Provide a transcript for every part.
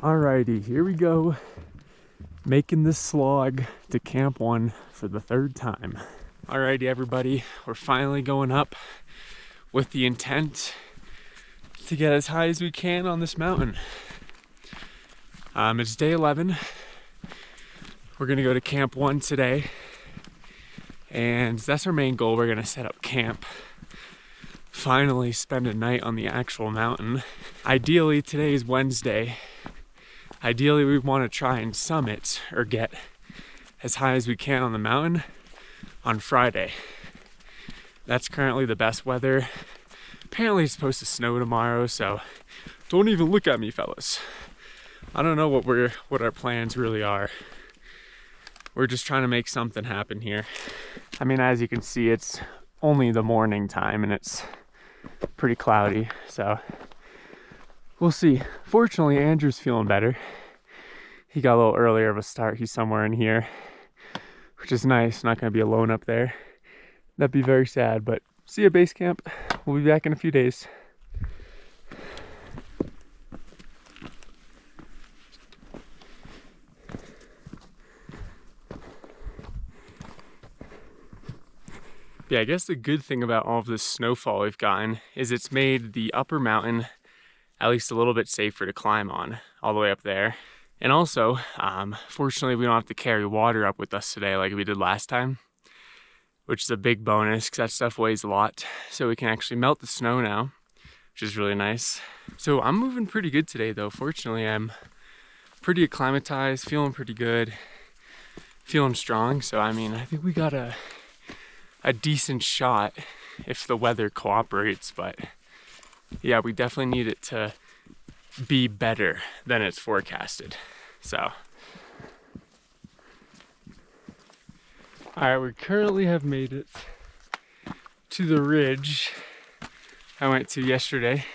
Alrighty, here we go. Making this slog to Camp 1 for the third time. Alrighty, everybody, we're finally going up with the intent to get as high as we can on this mountain. It's day 11. We're gonna go to Camp 1 today, and that's our main goal. We're gonna set up camp, finally spend a night on the actual mountain. Ideally, today is Wednesday. Ideally, we want to try and summit or get as high as we can on the mountain on Friday. That's currently the best weather. Apparently it's supposed to snow tomorrow, so don't even look at me, fellas. I don't know what our plans really are. We're just trying to make something happen here. I mean, as you can see, it's only the morning time and it's pretty cloudy, so we'll see. Fortunately, Andrew's feeling better. He got a little earlier of a start. He's somewhere in here, which is nice. Not gonna be alone up there. That'd be very sad, but see you at base camp. We'll be back in a few days. Yeah, I guess the good thing about all of this snowfall we've gotten is it's made the upper mountain at least a little bit safer to climb on, all the way up there. And also, fortunately, we don't have to carry water up with us today like we did last time, which is a big bonus because that stuff weighs a lot. So we can actually melt the snow now, which is really nice. So I'm moving pretty good today though. Fortunately, I'm pretty acclimatized, feeling pretty good, feeling strong. So I mean, I think we got a decent shot if the weather cooperates, but yeah, we definitely need it to be better than it's forecasted. So, all right, we currently have made it to the ridge I went to yesterday,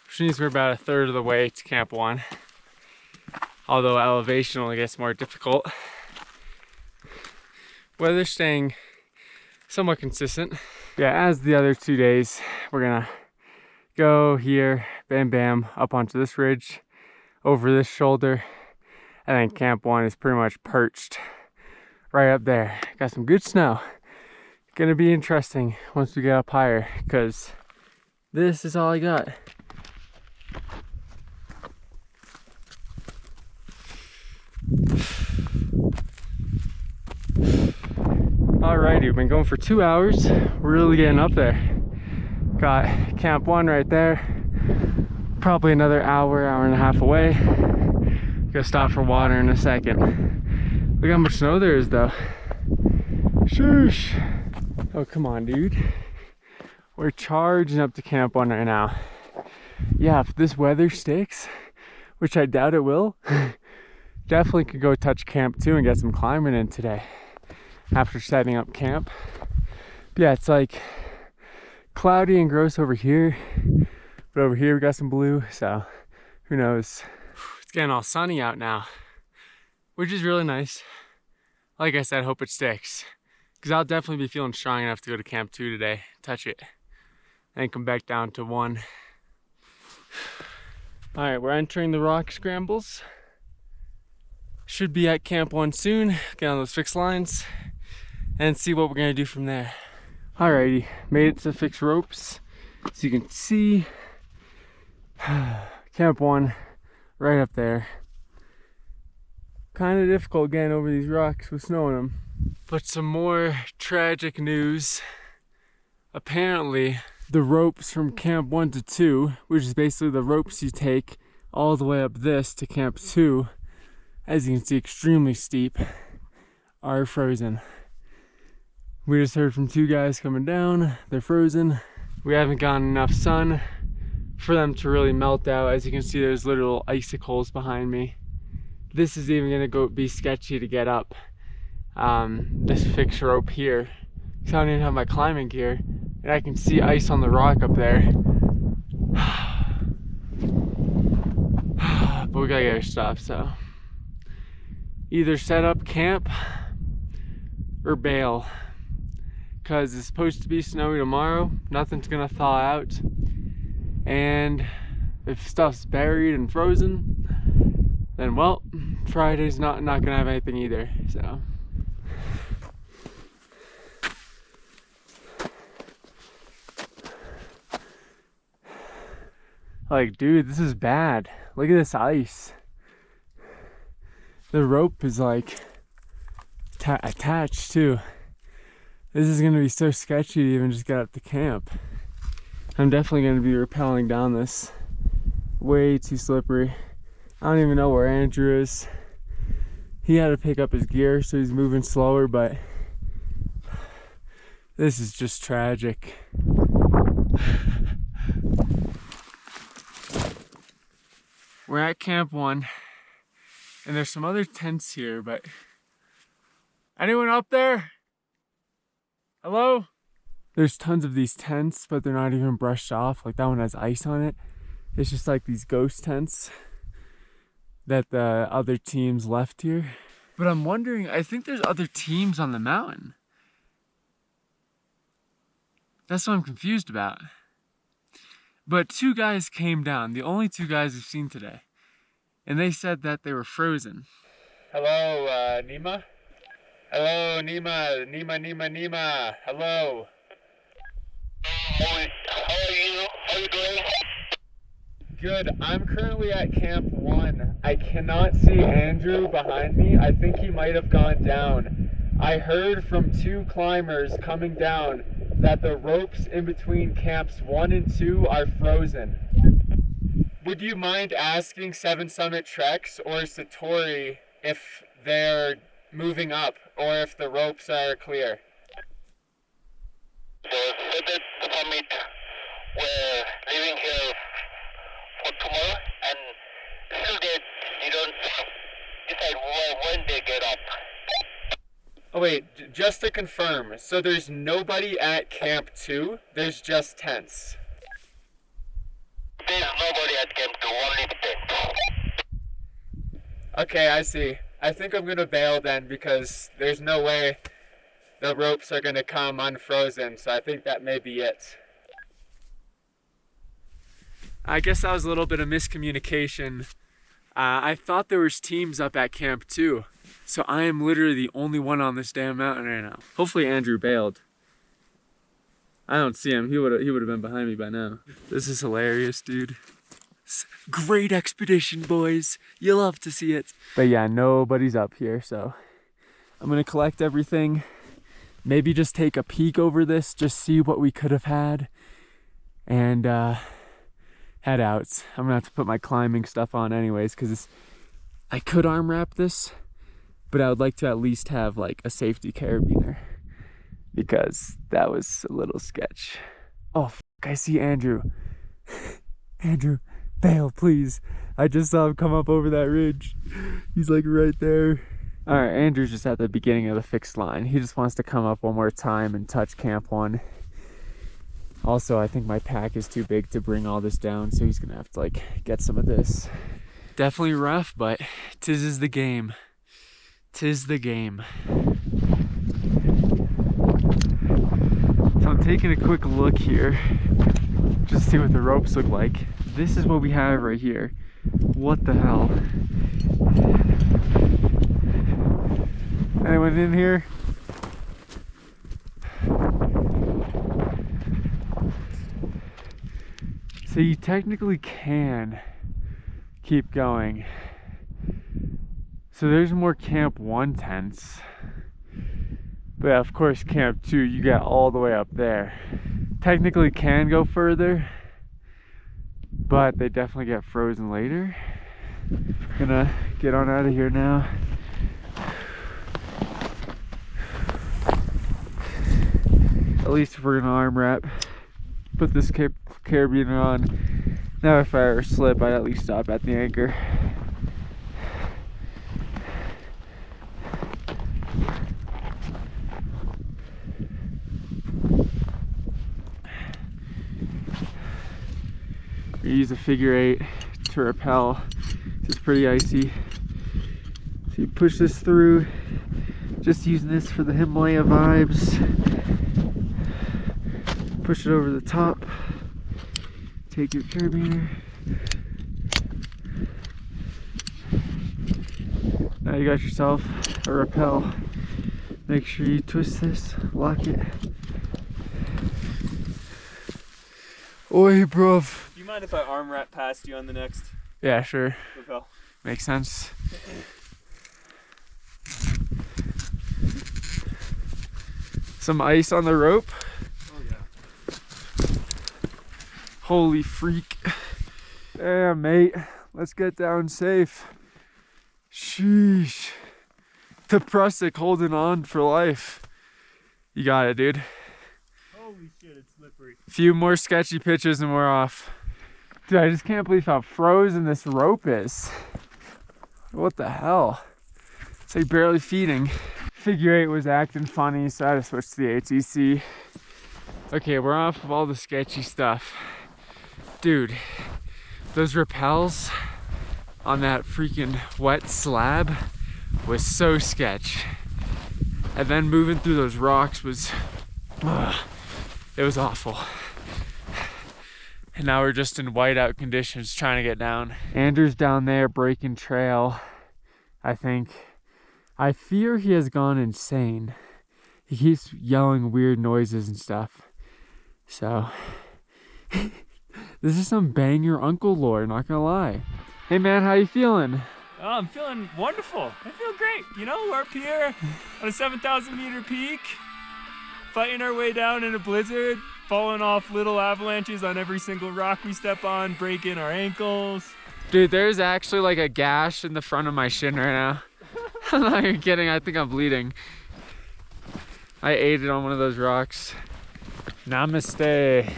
which means we're about a third of the way to Camp 1. Although elevation only gets more difficult. Weather's staying somewhat consistent. Yeah, as the other 2 days, we're gonna go here, bam bam, up onto this ridge, over this shoulder, and then Camp 1 is pretty much perched right up there. Got some good snow. Gonna be interesting once we get up higher, because this is all I got. Alrighty, we've been going for 2 hours. We're really getting up there. Got Camp 1 right there. Probably another hour, hour and a half away. Gonna stop for water in a second. Look how much snow there is though. Sheesh. Oh, come on, dude. We're charging up to Camp 1 right now. Yeah, if this weather sticks, which I doubt it will, definitely could go touch Camp 2 and get some climbing in today after setting up camp. But yeah, it's like cloudy and gross over here, but over here we got some blue, so who knows. It's getting all sunny out now, which is really nice. Like I said, hope it sticks, because I'll definitely be feeling strong enough to go to Camp 2 today, touch it, and come back down to 1. All right, we're entering the rock scrambles. Should be at Camp 1 soon, get on those fixed lines, and see what we're gonna do from there. Alrighty, made it to fixed ropes. So you can see Camp 1 right up there. Kind of difficult getting over these rocks with snow in them. But some more tragic news. Apparently, the ropes from Camp 1 to 2, which is basically the ropes you take all the way up this to Camp 2, as you can see, extremely steep, are frozen. We just heard from 2 guys coming down. They're frozen. We haven't gotten enough sun for them to really melt out. As you can see, there's literal icicles behind me. This is even gonna be sketchy to get up this fixed rope here, because I don't even have my climbing gear, and I can see ice on the rock up there. But we gotta get our stuff, so either set up camp or bail, because it's supposed to be snowy tomorrow. Nothing's gonna thaw out, and if stuff's buried and frozen, then well, Friday's not gonna have anything either, so. Like, dude, this is bad. Look at this ice. The rope is like attached too. This is gonna be so sketchy to even just get up to camp. I'm definitely gonna be rappelling down this. Way too slippery. I don't even know where Andrew is. He had to pick up his gear, so he's moving slower, but this is just tragic. We're at Camp 1, and there's some other tents here, but anyone up there? Hello? There's tons of these tents, but they're not even brushed off. Like that one has ice on it. It's just like these ghost tents that the other teams left here. But I'm wondering, I think there's other teams on the mountain. That's what I'm confused about. But 2 guys came down, the only 2 guys we've seen today. And they said that they were frozen. Hello, Nima? Hello, Nima. Nima. Hello. How are you? How are you doing? Good. I'm currently at Camp 1. I cannot see Andrew behind me. I think he might have gone down. I heard from 2 climbers coming down that the ropes in between camps 1 and 2 are frozen. Would you mind asking Seven Summit Treks or Satori if they're moving up or if the ropes are clear? So Seven Summit, we're leaving here for tomorrow, and still they don't decide when they get up. Oh wait, just to confirm, so there's nobody at Camp 2, there's just tents? There's nobody at Camp 2, only the tent. Okay, I see. I think I'm gonna bail then because there's no way the ropes are gonna come unfrozen, so I think that may be it. I guess that was a little bit of miscommunication. I thought there was teams up at Camp 2, so I am literally the only one on this damn mountain right now. Hopefully Andrew bailed. I don't see him. He would have been behind me by now. This is hilarious, dude. Great expedition, boys. You love to see it. But yeah, nobody's up here, so I'm gonna collect everything. Maybe just take a peek over this, just see what we could have had, and head out. I'm gonna have to put my climbing stuff on anyways, because I could arm wrap this, but I would like to at least have like a safety carabiner, because that was a little sketch. Oh, f I see Andrew. Andrew, bail, please. I just saw him come up over that ridge. He's like right there. All right, Andrew's just at the beginning of the fixed line. He just wants to come up one more time and touch Camp 1. Also, I think my pack is too big to bring all this down, so he's gonna have to like get some of this. Definitely rough, but 'tis is the game. 'Tis the game. So I'm taking a quick look here, just to see what the ropes look like. This is what we have right here. What the hell? Anyone in here? So you technically can keep going. So there's more Camp 1 tents. But of course Camp 2, you got all the way up there. Technically can go further, but they definitely get frozen later. Gonna get on out of here now. At least if we're gonna arm wrap, put this carabiner on. Now if I ever slip, I'd at least stop at the anchor. We use a figure 8 to rappel. It's pretty icy. So you push this through. Just using this for the Himalaya vibes. Push it over the top. Take your carabiner. Now you got yourself a rappel. Make sure you twist this, lock it. Oi, bruv. Do you mind if I arm wrap past you on the next Yeah, sure. rappel? Makes sense. Some ice on the rope. Oh yeah. Holy freak. Damn, mate. Let's get down safe. Sheesh. The Prusik holding on for life. You got it, dude. Holy shit, it's slippery. Few more sketchy pitches and we're off. Dude, I just can't believe how frozen this rope is. What the hell? It's like barely feeding. Figure 8 was acting funny, so I had to switch to the ATC. Okay, we're off of all the sketchy stuff. Dude, those rappels on that freaking wet slab was so sketch. And then moving through those rocks was, it was awful. And now we're just in whiteout conditions trying to get down. Andrew's down there breaking trail, I think. I fear he has gone insane. He keeps yelling weird noises and stuff. So, this is some banger uncle lore, not gonna lie. Hey man, how you feeling? Oh, I'm feeling wonderful. I feel great. You know, we're up here on a 7,000 meter peak, fighting our way down in a blizzard, falling off little avalanches on every single rock we step on, breaking our ankles. Dude, there's actually like a gash in the front of my shin right now. I'm not even kidding, I think I'm bleeding. I ate it on one of those rocks. Namaste.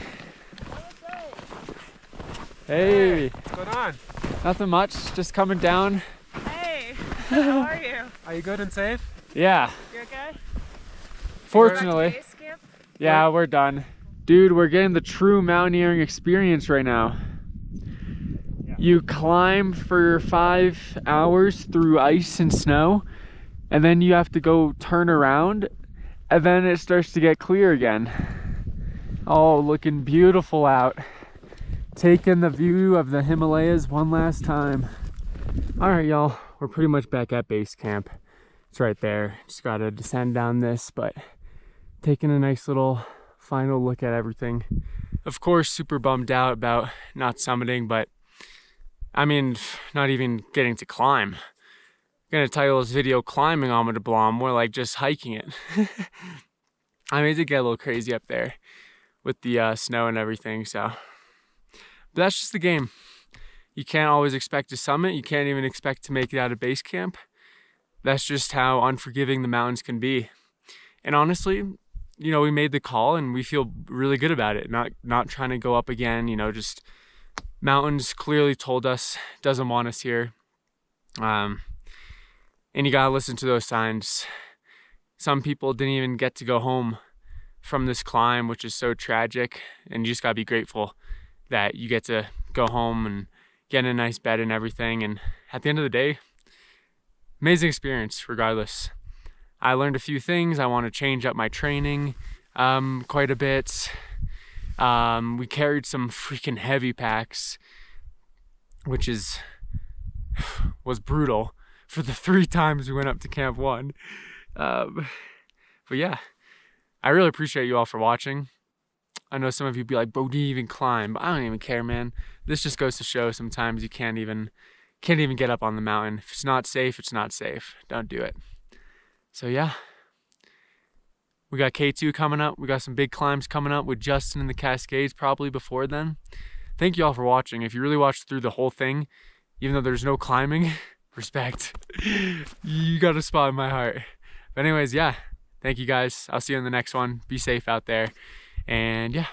Hey. What's going on? Nothing much, just coming down. Hey, how are you? Are you good and safe? Yeah, You okay? fortunately. Base camp? Yeah, we're done. Dude, we're getting the true mountaineering experience right now. You climb for 5 hours through ice and snow, and then you have to go turn around, and then it starts to get clear again. Oh, looking beautiful out. Taking the view of the Himalayas one last time. All right, y'all, we're pretty much back at base camp. It's right there. Just gotta descend down this, but taking a nice little final look at everything. Of course, super bummed out about not summiting, but I mean, not even getting to climb. I'm gonna title this video Climbing AMA DABLAM, more like just hiking it. I mean, it did get a little crazy up there with the snow and everything, so. But that's just the game. You can't always expect to summit. You can't even expect to make it out of base camp. That's just how unforgiving the mountains can be. And honestly, you know, we made the call and we feel really good about it. Not trying to go up again, you know, just mountains clearly told us doesn't want us here. And you gotta listen to those signs. Some people didn't even get to go home from this climb, which is so tragic. And you just gotta be grateful that you get to go home and get in a nice bed and everything. And at the end of the day, amazing experience regardless. I learned a few things. I want to change up my training quite a bit. We carried some freaking heavy packs, which was brutal for the 3 times we went up to Camp 1. But yeah, I really appreciate you all for watching. I know some of you be like, bro, do you even climb? But I don't even care, man. This just goes to show sometimes you can't even get up on the mountain. If it's not safe, it's not safe. Don't do it. So yeah, we got K2 coming up. We got some big climbs coming up with Justin in the Cascades probably before then. Thank you all for watching. If you really watched through the whole thing, even though there's no climbing, respect. You got a spot in my heart. But anyways, yeah, thank you guys. I'll see you in the next one. Be safe out there. And yeah.